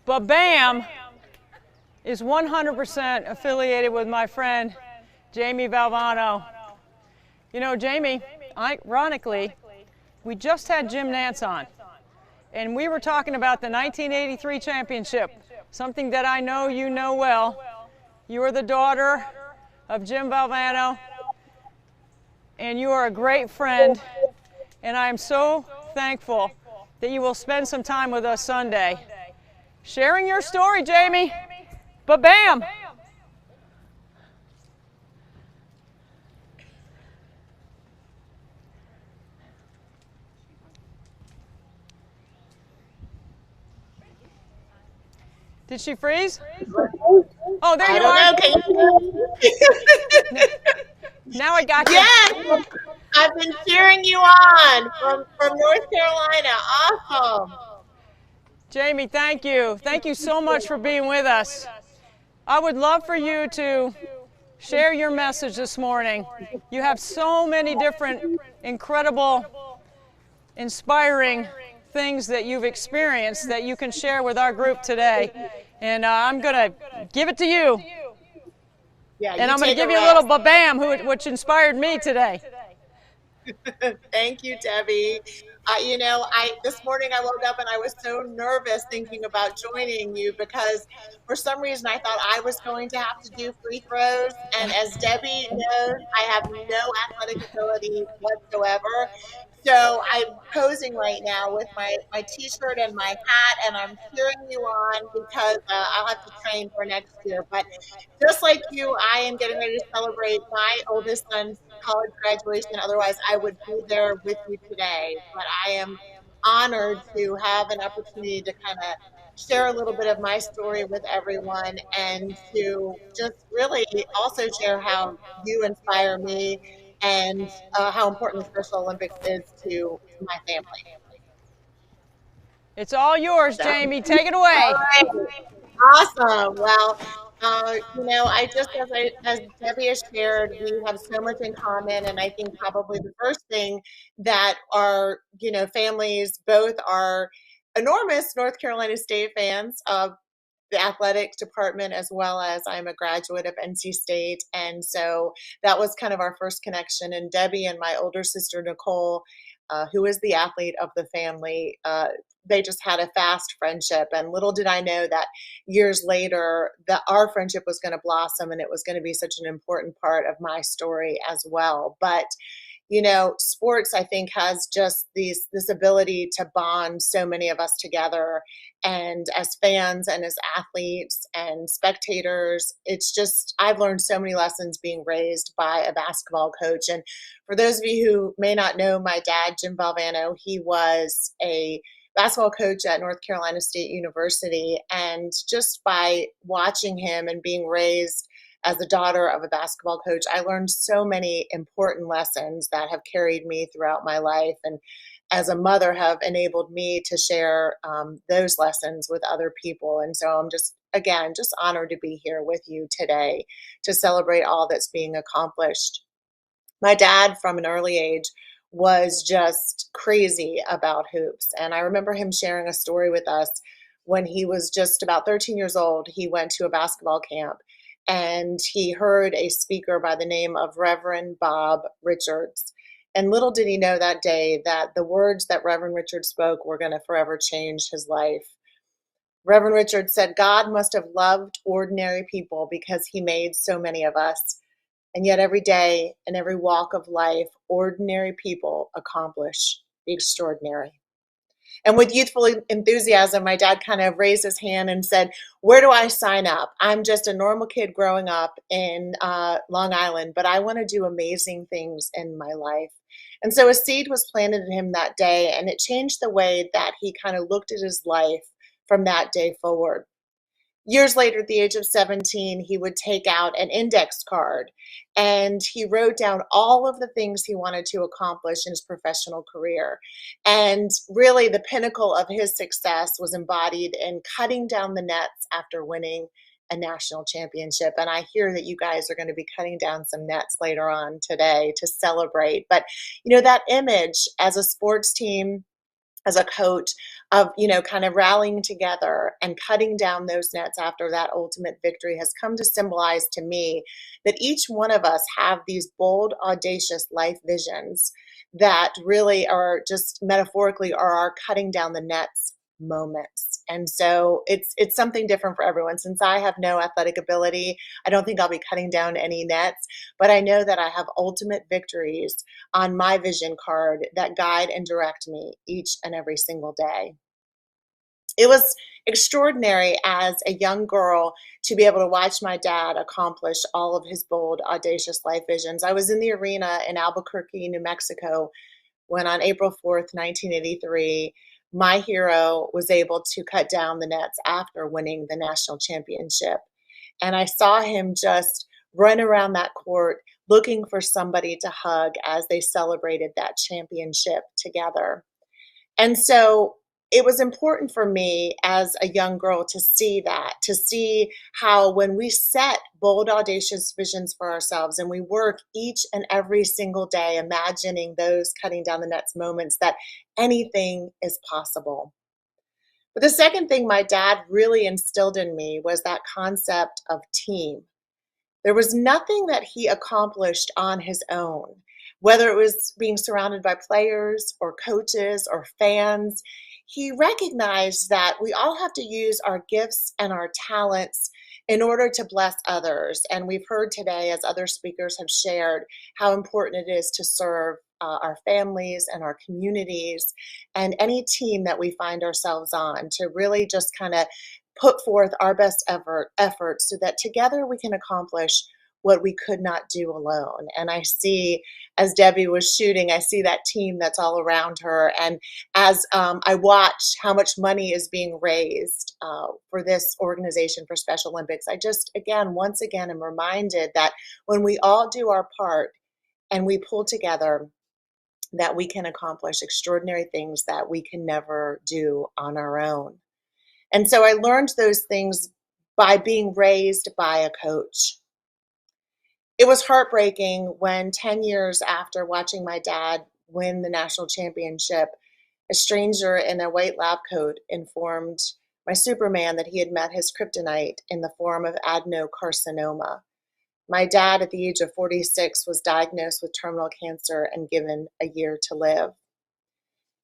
But BAM is 100% affiliated with my friend, Jamie Valvano. You know, Jamie, ironically, we just had Jim Nance on, and we were talking about the 1983 championship, something that I know you know well. You are the daughter of Jim Valvano, and you are a great friend, and I am so thankful that you will spend some time with us Sunday. Sharing your story, Jamie. Ba-bam! Did she freeze? Oh, there you are. I don't know. Now I got you. Yes, I've been cheering you on from North Carolina. Awesome. Jamie, thank you. Thank you so much for being with us. I would love for you to share your message this morning. You have so many different incredible, inspiring things that you've experienced that you can share with our group today. And I'm going to give it to you. Yeah, and I'm going to give you a little ba-bam, which inspired me today. Thank you, Debbie. You know, this morning I woke up and I was so nervous thinking about joining you because for some reason I thought I was going to have to do free throws. And as Debbie knows, I have no athletic ability whatsoever. So I'm posing right now with my t-shirt and my hat, and I'm cheering you on because I'll have to train for next year. But just like you, I am getting ready to celebrate my oldest son's college graduation. Otherwise, I would be there with you today. But I am honored to have an opportunity to kind of share a little bit of my story with everyone and to just really also share how you inspire me and how important the Special Olympics is to my family. It's all yours, So, Jamie. Take it away. all right. Awesome. Well, you know, as Debbie has shared, we have so much in common, and I think probably the first thing that our, you know, families both are enormous North Carolina State fans of the athletic department, as well as I'm a graduate of NC State, and so that was kind of our first connection. And Debbie and my older sister Nicole, who is the athlete of the family, they just had a fast friendship. And little did I know that years later that our friendship was going to blossom and it was going to be such an important part of my story as well. But you know, sports, I think, has just this ability to bond so many of us together. And as fans and as athletes and spectators, it's just, I've learned so many lessons being raised by a basketball coach. And for those of you who may not know my dad, Jim Valvano, he was a basketball coach at North Carolina State University. And just by watching him and being raised as the daughter of a basketball coach, I learned so many important lessons that have carried me throughout my life, and as a mother have enabled me to share those lessons with other people. And so I'm just, again, just honored to be here with you today to celebrate all that's being accomplished. My dad, from an early age, was just crazy about hoops. And I remember him sharing a story with us when he was just about 13 years old. He went to a basketball camp and he heard a speaker by the name of Reverend Bob Richards. And little did he know that day that the words that Reverend Richards spoke were going to forever change his life. Reverend Richards said, "God must have loved ordinary people because he made so many of us. And yet every day in every walk of life, ordinary people accomplish the extraordinary." And with youthful enthusiasm, my dad kind of raised his hand and said, "Where do I sign up? I'm just a normal kid growing up in Long Island, but I want to do amazing things in my life." And so a seed was planted in him that day, and it changed the way that he kind of looked at his life from that day forward. Years later, at the age of 17, he would take out an index card and he wrote down all of the things he wanted to accomplish in his professional career. And really, the pinnacle of his success was embodied in cutting down the nets after winning a national championship. And I hear that you guys are going to be cutting down some nets later on today to celebrate. But, you know, that image as a sports team as a coach of, kind of rallying together and cutting down those nets after that ultimate victory has come to symbolize to me that each one of us have these bold, audacious life visions that really are just metaphorically are our cutting down the nets moments. And so it's something different for everyone. Since I have no athletic ability, I don't think I'll be cutting down any nets, but I know that I have ultimate victories on my vision card that guide and direct me each and every single day. It was extraordinary as a young girl to be able to watch my dad accomplish all of his bold, audacious life visions. I was in the arena in Albuquerque, New Mexico, when on April 4th, 1983, my hero was able to cut down the nets after winning the national championship. And I saw him just run around that court looking for somebody to hug as they celebrated that championship together. And so it was important for me as a young girl to see that, to see how when we set bold, audacious visions for ourselves and we work each and every single day, imagining those cutting down the nets moments, that anything is possible. But the second thing my dad really instilled in me was that concept of team. There was nothing that he accomplished on his own, whether it was being surrounded by players or coaches or fans. He recognized that we all have to use our gifts and our talents in order to bless others. And we've heard today, as other speakers have shared, how important it is to serve our families and our communities and any team that we find ourselves on, to really just kind of put forth our best efforts so that together we can accomplish what we could not do alone. And I see, as Debbie was shooting, I see that team that's all around her. And as I watch how much money is being raised for this organization for Special Olympics, I just, again, once again, am reminded that when we all do our part and we pull together, that we can accomplish extraordinary things that we can never do on our own. And so I learned those things by being raised by a coach. It was heartbreaking when 10 years after watching my dad win the national championship, a stranger in a white lab coat informed my Superman that he had met his kryptonite in the form of adenocarcinoma. My dad, at the age of 46, was diagnosed with terminal cancer and given a year to live.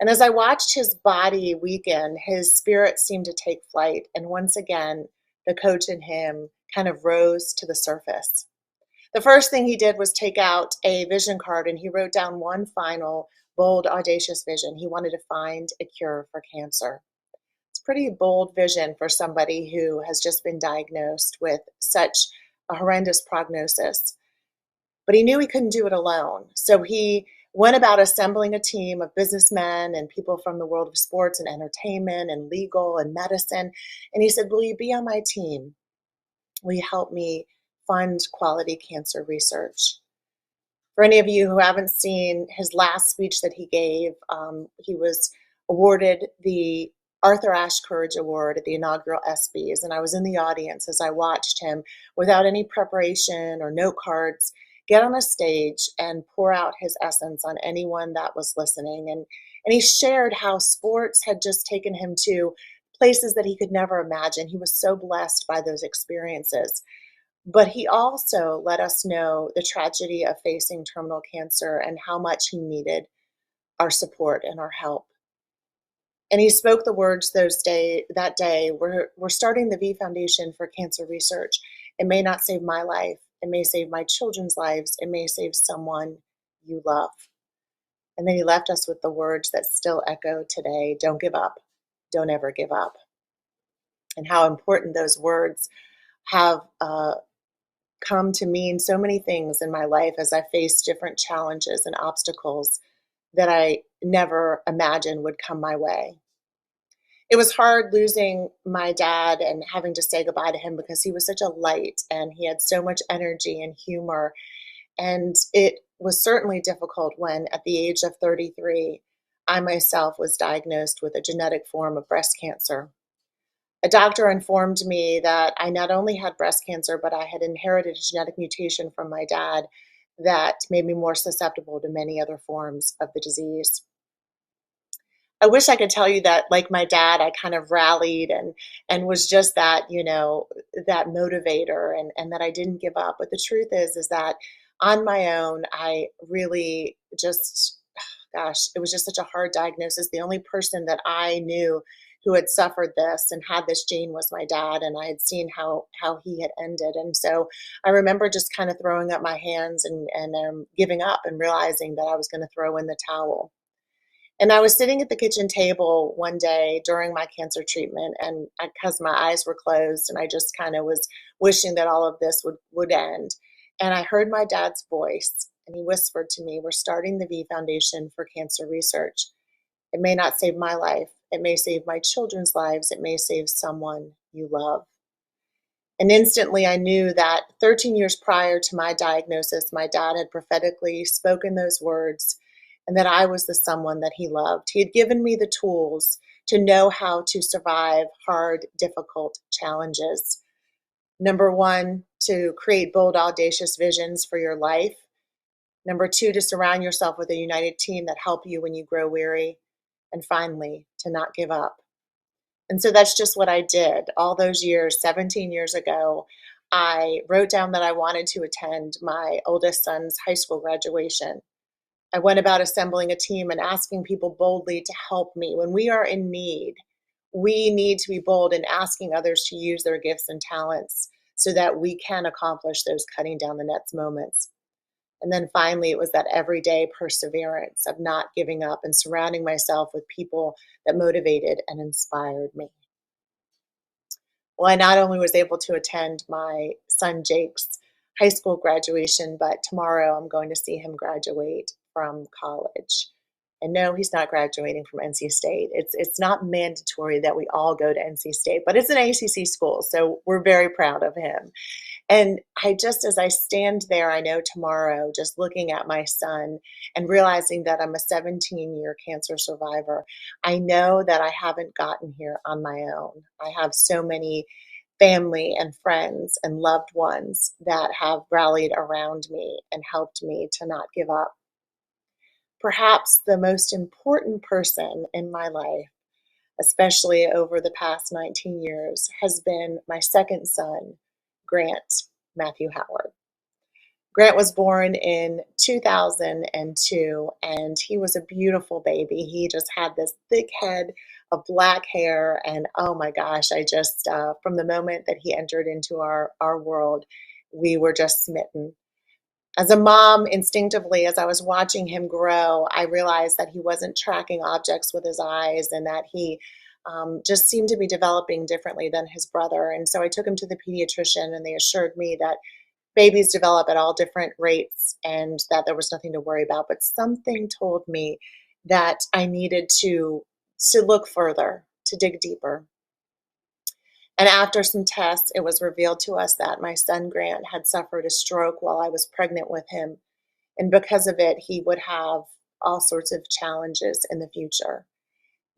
And as I watched his body weaken, his spirit seemed to take flight. And once again, the coach in him kind of rose to the surface. The first thing he did was take out a vision card and he wrote down one final bold, audacious vision. He wanted to find a cure for cancer. It's a pretty bold vision for somebody who has just been diagnosed with such a horrendous prognosis. But he knew he couldn't do it alone. So he went about assembling a team of businessmen and people from the world of sports and entertainment and legal and medicine. And he said, "Will you be on my team? Will you help me fund quality cancer research?" For any of you who haven't seen his last speech that he gave, he was awarded the Arthur Ashe Courage Award at the inaugural ESPYs, and I was in the audience as I watched him, without any preparation or note cards, get on a stage and pour out his essence on anyone that was listening. And he shared how sports had just taken him to places that he could never imagine. He was so blessed by those experiences. But he also let us know the tragedy of facing terminal cancer and how much he needed our support and our help. And he spoke the words that day, we're starting the V Foundation for Cancer Research. It may not save my life. It may save my children's lives. It may save someone you love. And then he left us with the words that still echo today: don't give up. Don't ever give up. And how important those words have come to mean so many things in my life as I face different challenges and obstacles that I never imagined would come my way. It was hard losing my dad and having to say goodbye to him because he was such a light and he had so much energy and humor. And it was certainly difficult when, at the age of 33, I myself was diagnosed with a genetic form of breast cancer. A doctor informed me that I not only had breast cancer, but I had inherited a genetic mutation from my dad that made me more susceptible to many other forms of the disease. I wish I could tell you that, like my dad, I kind of rallied and was just that, that motivator, and that I didn't give up. But the truth is that on my own, I really just, gosh, it was just such a hard diagnosis. The only person that I knew who had suffered this and had this gene was my dad, and I had seen how he had ended. And so I remember just kind of throwing up my hands and giving up and realizing that I was going to throw in the towel. And I was sitting at the kitchen table one day during my cancer treatment, and because my eyes were closed, and I just kind of was wishing that all of this would end. And I heard my dad's voice, and he whispered to me, "We're starting the V Foundation for Cancer Research. It may not save my life. It may save my children's lives. It may save someone you love." And instantly I knew that 13 years prior to my diagnosis, my dad had prophetically spoken those words, and that I was the someone that he loved. He had given me the tools to know how to survive hard, difficult challenges. Number one, to create bold, audacious visions for your life. Number two, to surround yourself with a united team that help you when you grow weary. And finally, to not give up. And so that's just what I did. All those years, 17 years ago, I wrote down that I wanted to attend my oldest son's high school graduation. I went about assembling a team and asking people boldly to help me. When we are in need, we need to be bold in asking others to use their gifts and talents so that we can accomplish those cutting down the nets moments. And then finally, it was that everyday perseverance of not giving up and surrounding myself with people that motivated and inspired me. Well, I not only was able to attend my son Jake's high school graduation, but tomorrow I'm going to see him graduate from college. And no, he's not graduating from NC State. It's not mandatory that we all go to NC State, but it's an ACC school, so we're very proud of him. And as I stand there, I know tomorrow, just looking at my son and realizing that I'm a 17-year cancer survivor, I know that I haven't gotten here on my own. I have so many family and friends and loved ones that have rallied around me and helped me to not give up. Perhaps the most important person in my life, especially over the past 19 years, has been my second son, Grant Matthew Howard. Grant was born in 2002, and he was a beautiful baby. He just had this thick head of black hair, and oh my gosh, from the moment that he entered into our world, we were just smitten. As a mom, instinctively, as I was watching him grow, I realized that he wasn't tracking objects with his eyes, and that he just seemed to be developing differently than his brother. And so I took him to the pediatrician, and they assured me that babies develop at all different rates and that there was nothing to worry about. But something told me that I needed to look further, to dig deeper. And after some tests, it was revealed to us that my son Grant had suffered a stroke while I was pregnant with him. And because of it, he would have all sorts of challenges in the future.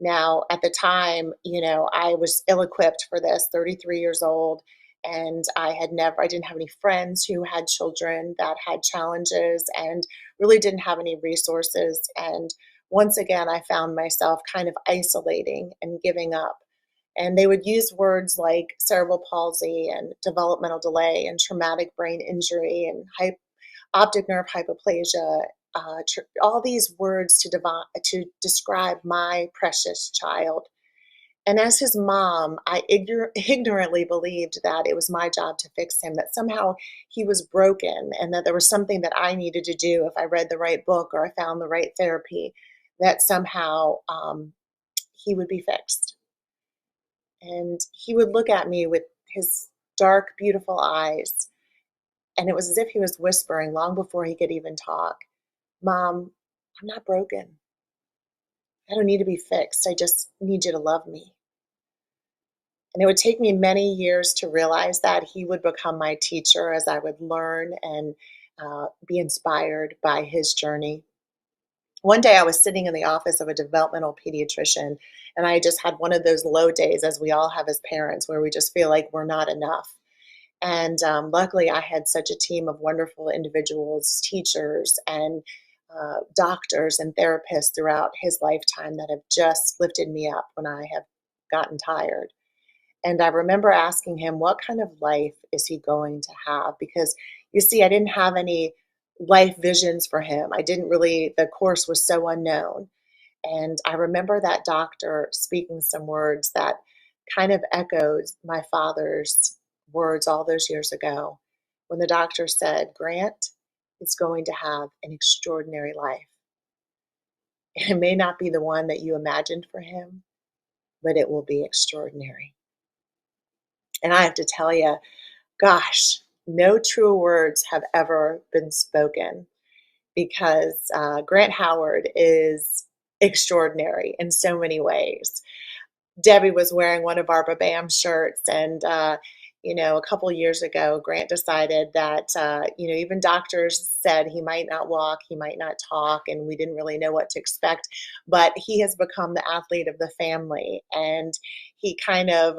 Now, at the time, I was ill-equipped for this, 33 years old, and I didn't have any friends who had children that had challenges, and really didn't have any resources. And once again, I found myself kind of isolating and giving up. And they would use words like cerebral palsy and developmental delay and traumatic brain injury and optic nerve hypoplasia, all these words to describe my precious child. And as his mom, I ignorantly believed that it was my job to fix him, that somehow he was broken, and that there was something that I needed to do if I read the right book or I found the right therapy, that somehow he would be fixed. And he would look at me with his dark, beautiful eyes, and it was as if he was whispering long before he could even talk, "Mom, I'm not broken. I don't need to be fixed. I just need you to love me." And it would take me many years to realize that he would become my teacher as I would learn and be inspired by his journey. One day I was sitting in the office of a developmental pediatrician, and I just had one of those low days, as we all have as parents, where we just feel like we're not enough. And luckily, I had such a team of wonderful individuals, teachers, and doctors and therapists throughout his lifetime that have just lifted me up when I have gotten tired. And I remember asking him, what kind of life is he going to have? Because you see, I didn't have any life visions for him. I didn't really, the course was so unknown. And I remember that doctor speaking some words that kind of echoed my father's words all those years ago when the doctor said, Grant is going to have an extraordinary life. It may not be the one that you imagined for him, but it will be extraordinary. And I have to tell you, gosh, no truer words have ever been spoken because Grant Howard is extraordinary in so many ways. Debbie was wearing one of our Babam shirts, and a couple of years ago, Grant decided that even doctors said he might not walk, he might not talk, and we didn't really know what to expect. But he has become the athlete of the family, and he kind of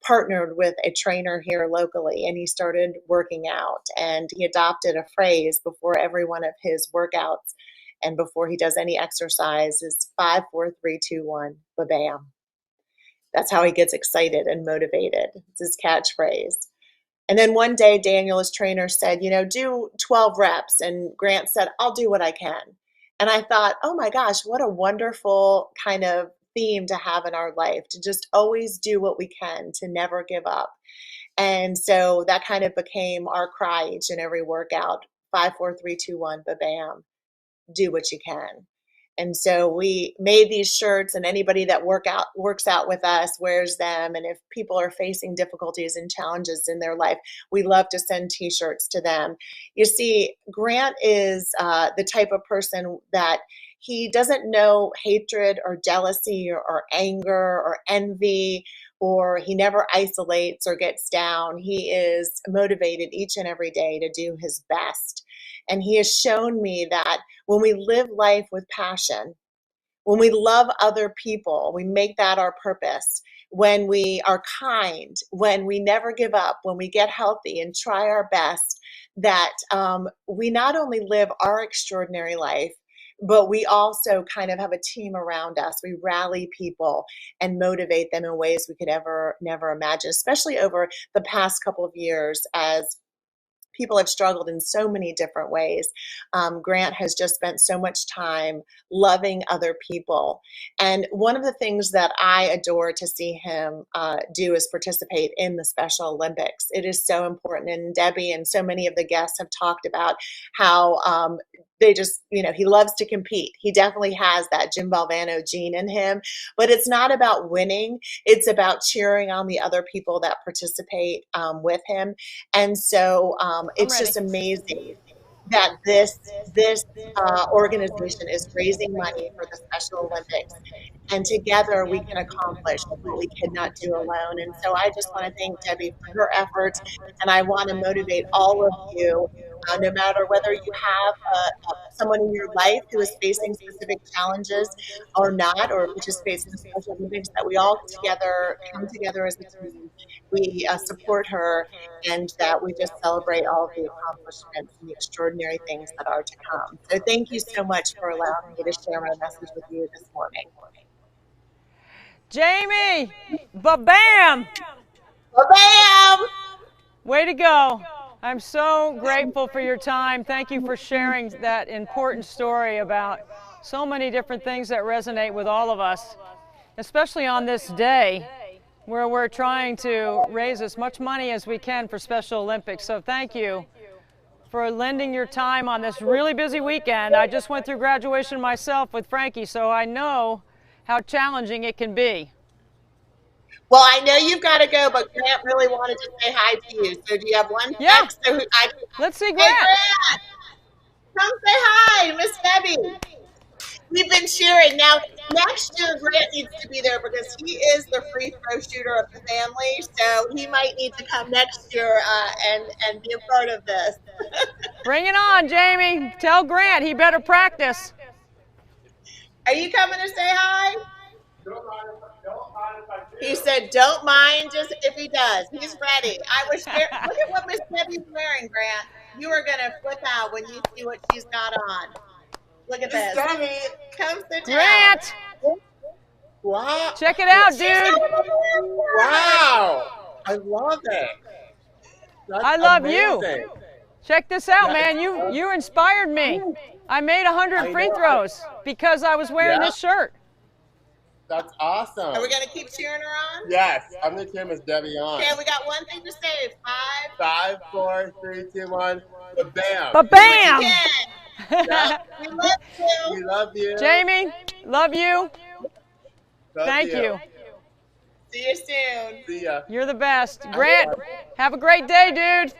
partnered with a trainer here locally, and he started working out, and he adopted a phrase before every one of his workouts, and before he does any exercise, is 5, 4, 3, 2, 1, Babam. That's how he gets excited and motivated. It's his catchphrase. And then one day, Daniel, his trainer, said, do 12 reps. And Grant said, I'll do what I can. And I thought, oh my gosh, what a wonderful kind of theme to have in our life, to just always do what we can, to never give up. And so that kind of became our cry each and every workout, 5, 4, 3, 2, 1, ba-bam, do what you can. And so we made these shirts, and anybody that works out with us wears them. And if people are facing difficulties and challenges in their life, we love to send T-shirts to them. You see, Grant is the type of person that he doesn't know hatred or jealousy or anger or envy, or he never isolates or gets down. He is motivated each and every day to do his best. And he has shown me that when we live life with passion, when we love other people, we make that our purpose. When we are kind, when we never give up, when we get healthy and try our best, that we not only live our extraordinary life, but we also kind of have a team around us. We rally people and motivate them in ways we could ever never imagine, especially over the past couple of years as people have struggled in so many different ways. Grant has just spent so much time loving other people. And one of the things that I adore to see him do is participate in the Special Olympics. It is so important. And Debbie and so many of the guests have talked about how they just, he loves to compete. He definitely has that Jim Valvano gene in him, but it's not about winning. It's about cheering on the other people that participate with him. And so it's just amazing that this organization is raising money for the Special Olympics, and together we can accomplish what we could not do alone. And so I just want to thank Debbie for her efforts, and I want to motivate all of you, no matter whether you have someone in your life who is facing specific challenges or not, or participates in the Special Olympics, that we all together come together as a team. We support her, and that we just celebrate all of the accomplishments and the extraordinary things that are to come. So thank you so much for allowing me to share my message with you this morning. Jamie, ba-bam! Ba-bam! Way to go. I'm so grateful for your time. Thank you for sharing that important story about so many different things that resonate with all of us, especially on this day where we're trying to raise as much money as we can for Special Olympics. So thank you for lending your time on this really busy weekend. I just went through graduation myself with Frankie, so I know how challenging it can be. Well, I know you've got to go, but Grant really wanted to say hi to you. So do you have one text? So Let's see Grant. Hey, Grant, come say hi, Miss Debbie. We've been cheering. Now, next year, Grant needs to be there because he is the free throw shooter of the family. So he might need to come next year and be a part of this. Bring it on, Jamie. Tell Grant he better practice. Are you coming to say hi? He said, don't mind just if he does. He's ready. I was scared. Look at what Miss Debbie's wearing, Grant. You are going to flip out when you see what she's got on. Look at this. Debbie. Come sit down. Grant, Wow. check it out, She's dude. Wow. I love it. That's I love amazing. you. Check this out, That man. is You inspired me. I made 100 free throws because I was wearing this shirt. That's awesome. Are we going to keep cheering her on? Yes, I'm going to cheer Miss Debbie on. Okay, we got one thing to say. 5, 4, 3, 2, 1. Bam. But bam! Yep. We love you. We love you. Jamie, love you. Love Thank you. See you soon. See ya. You're the best. Grant, have a great day, dude.